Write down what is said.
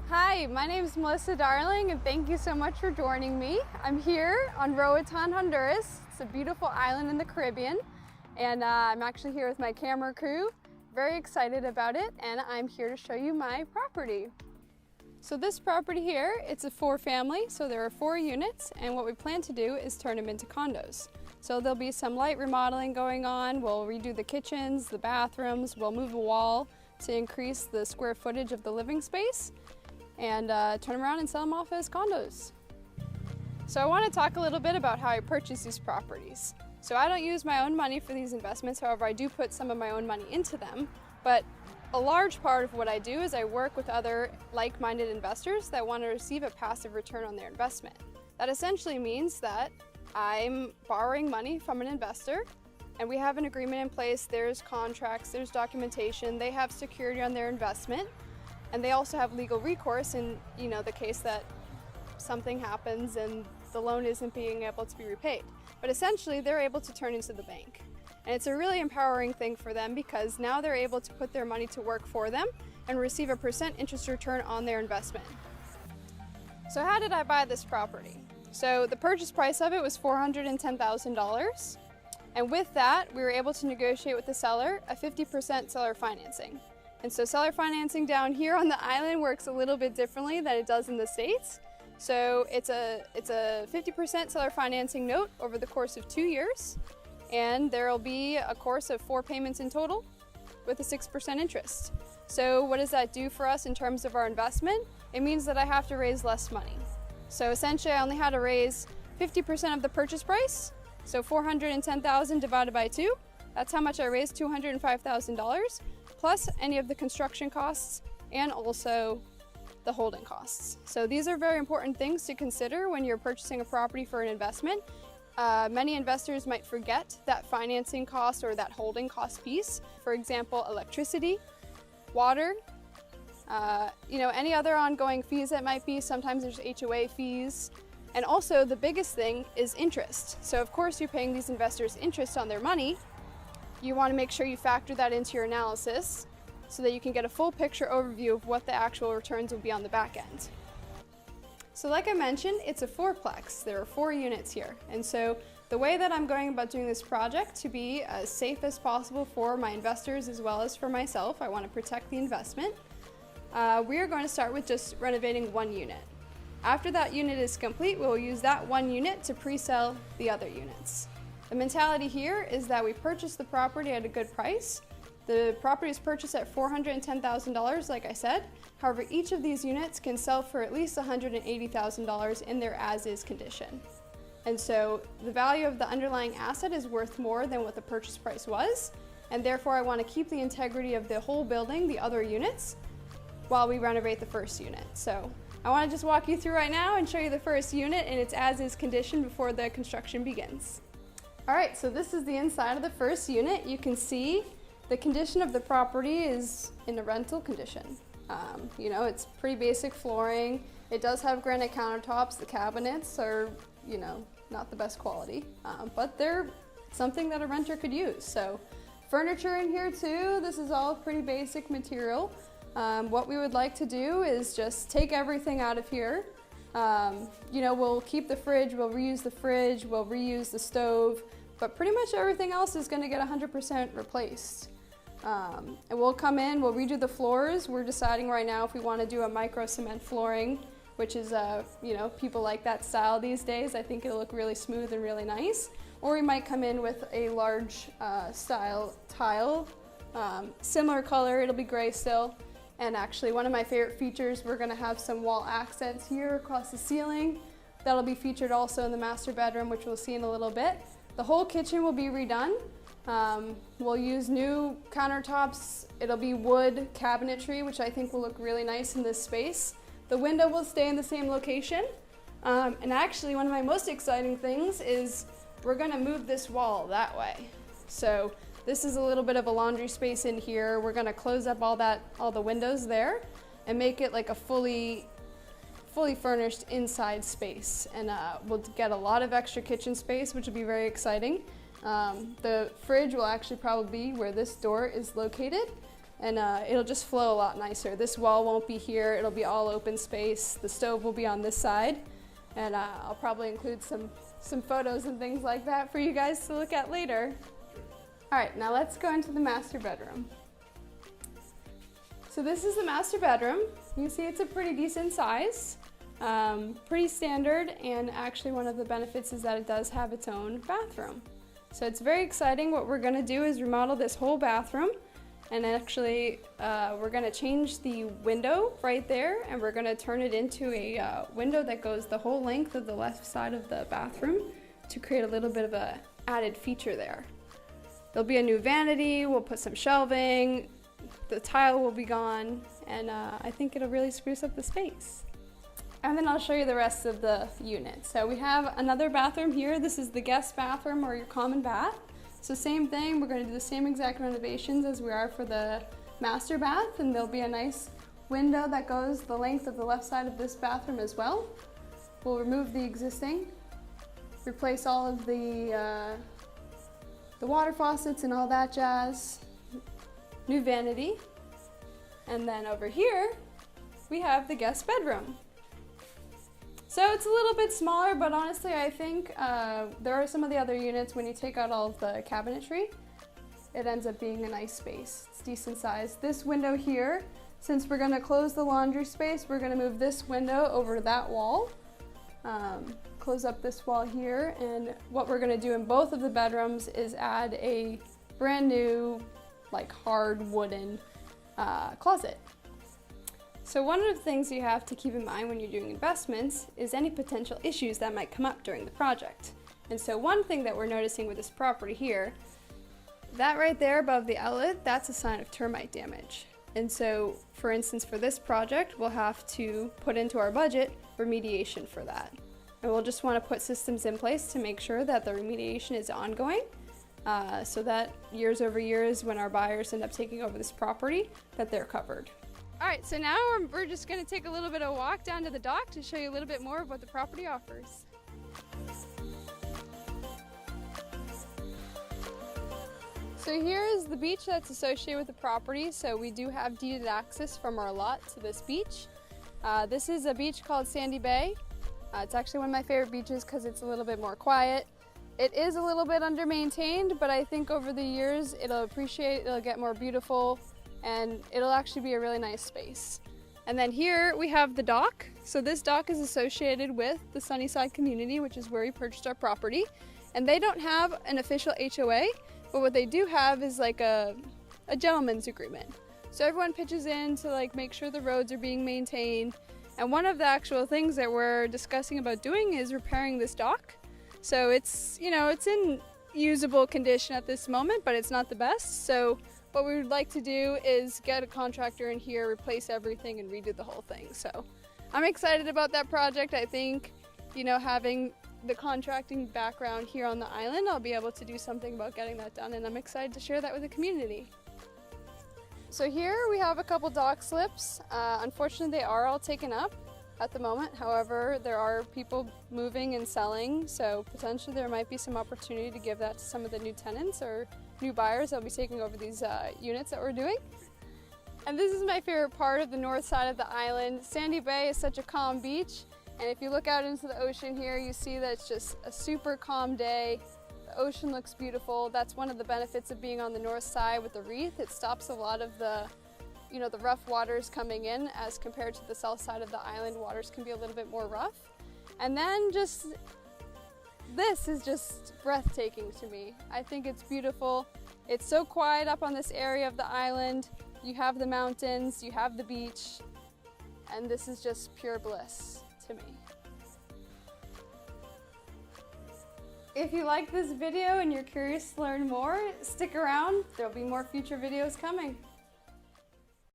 Hi, my name is Melissa Darling and thank you so much for joining me. I'm here on Roatan, Honduras. It's a beautiful island in the Caribbean and I'm actually here with my camera crew. Very excited about it and I'm here to show you my property. So this property here, it's a 4-family, so there are 4 units and what we plan to do is turn them into condos. So there'll be some light remodeling going on. We'll redo the kitchens, the bathrooms, we'll move a wall to increase the square footage of the living space and turn them around and sell them off as condos. So I want to talk a little bit about how I purchase these properties. So I don't use my own money for these investments, however I do put some of my own money into them, but a large part of what I do is I work with other like-minded investors that want to receive a passive return on their investment. That essentially means that I'm borrowing money from an investor and we have an agreement in place, there's contracts, there's documentation, they have security on their investment, and they also have legal recourse in the case that something happens and the loan isn't being able to be repaid. But essentially they're able to turn into the bank. And it's a really empowering thing for them because now they're able to put their money to work for them and receive a % interest return on their investment. So how did I buy this property? So the purchase price of it was $410,000. And with that, we were able to negotiate with the seller a 50% seller financing. And so seller financing down here on the island works a little bit differently than it does in the States. So it's a 50% seller financing note over the course of 2 years. And there will be a course of 4 payments in total with a 6% interest. So what does that do for us in terms of our investment? It means that I have to raise less money. So essentially I only had to raise 50% of the purchase price. So $410,000 divided by 2, that's how much I raised, $205,000, plus any of the construction costs and also the holding costs. So these are very important things to consider when you're purchasing a property for an investment. Many investors might forget that financing cost or that holding cost piece. For example, electricity, water, any other ongoing fees that might be. Sometimes there's HOA fees. And also the biggest thing is interest. So of course you're paying these investors interest on their money. You want to make sure you factor that into your analysis so that you can get a full picture overview of what the actual returns will be on the back end. So like I mentioned, it's a 4-plex. There are 4 units here. And so the way that I'm going about doing this project to be as safe as possible for my investors as well as for myself, I want to protect the investment. We are going to start with just renovating 1 unit. After that unit is complete, we'll use that 1 unit to pre-sell the other units. The mentality here is that we purchase the property at a good price. The property is purchased at $410,000, like I said. However, each of these units can sell for at least $180,000 in their as-is condition. And so the value of the underlying asset is worth more than what the purchase price was, and therefore I want to keep the integrity of the whole building, the other units, while we renovate the first unit. So I want to just walk you through right now and show you the first unit in its as-is condition before the construction begins. All right, so this is the inside of the first unit. You can see the condition of the property is in a rental condition. It's pretty basic flooring. It does have granite countertops. The cabinets are, not the best quality, but they're something that a renter could use. So furniture in here too, this is all pretty basic material. What we would like to do is just take everything out of here. We'll keep the fridge, we'll reuse the fridge, we'll reuse the stove, but pretty much everything else is going to get 100% replaced. And we'll come in, we'll redo the floors. We're deciding right now if we want to do a micro cement flooring, which is, people like that style these days. I think it'll look really smooth and really nice. Or we might come in with a large style tile, similar color, it'll be gray still. And actually one of my favorite features, we're going to have some wall accents here across the ceiling. That'll be featured also in the master bedroom, which we'll see in a little bit. The whole kitchen will be redone. We'll use new countertops. It'll be wood cabinetry, which I think will look really nice in this space. The window will stay in the same location. And actually one of my most exciting things is we're going to move this wall that way. So this is a little bit of a laundry space in here. We're going to close up all the windows there and make it like a fully furnished inside space. And we'll get a lot of extra kitchen space, which will be very exciting. The fridge will actually probably be where this door is located. and it'll just flow a lot nicer. This wall won't be here, it'll be all open space. The stove will be on this side, and I'll probably include some photos and things like that for you guys to look at later. All right, now let's go into the master bedroom. So this is the master bedroom. You can see it's a pretty decent size, pretty standard, and actually one of the benefits is that it does have its own bathroom. So it's very exciting. What we're gonna do is remodel this whole bathroom, and actually we're gonna change the window right there, and we're gonna turn it into a window that goes the whole length of the left side of the bathroom to create a little bit of a added feature there. There'll be a new vanity, we'll put some shelving, the tile will be gone, and I think it'll really spruce up the space. And then I'll show you the rest of the unit. So we have another bathroom here. This is the guest bathroom or your common bath. So same thing, we're going to do the same exact renovations as we are for the master bath, and there'll be a nice window that goes the length of the left side of this bathroom as well. We'll remove the existing, replace all of the water faucets and all that jazz. New vanity, and then over here we have the guest bedroom. So it's a little bit smaller, but honestly I think there are some of the other units, when you take out all of the cabinetry, it ends up being a nice space. It's decent size. This window here, since we're going to close the laundry space, we're going to move this window over that wall, close up this wall here, and what we're going to do in both of the bedrooms is add a brand new like hard wooden closet. So one of the things you have to keep in mind when you're doing investments is any potential issues that might come up during the project. And so one thing that we're noticing with this property here, that right there above the outlet, that's a sign of termite damage. And so for instance, for this project, we'll have to put into our budget remediation for that. And we'll just want to put systems in place to make sure that the remediation is ongoing, so that years over years, when our buyers end up taking over this property, that they're covered. All right, so now we're just going to take a little bit of a walk down to the dock to show you a little bit more of what the property offers. So here is the beach that's associated with the property. So we do have deeded access from our lot to this beach. This is a beach called Sandy Bay. It's actually one of my favorite beaches because it's a little bit more quiet. It is a little bit under-maintained, but I think over the years it'll get more beautiful, and it'll actually be a really nice space. And then here we have the dock. So this dock is associated with the Sunnyside community, which is where we purchased our property. And they don't have an official HOA, but what they do have is like a gentleman's agreement. So everyone pitches in to like make sure the roads are being maintained. And one of the actual things that we're discussing about doing is repairing this dock. So it's, it's in usable condition at this moment, but it's not the best. So what we would like to do is get a contractor in here, replace everything, and redo the whole thing. So I'm excited about that project. I think, having the contracting background here on the island, I'll be able to do something about getting that done, and I'm excited to share that with the community. So here we have a couple dock slips. Unfortunately, they are all taken up at the moment. However, there are people moving and selling, so potentially there might be some opportunity to give that to some of the new tenants or new buyers that will be taking over these units that we're doing. And this is my favorite part of the north side of the island. Sandy Bay is such a calm beach, and if you look out into the ocean here, you see that it's just a super calm day. The ocean looks beautiful. That's one of the benefits of being on the north side with the reef. It stops a lot of the rough waters coming in, as compared to the south side of the island. Waters can be a little bit more rough. And then this is just breathtaking to me. I think it's beautiful. It's so quiet up on this area of the island. You have the mountains, you have the beach, and this is just pure bliss to me. If you like this video and you're curious to learn more, stick around. There'll be more future videos coming.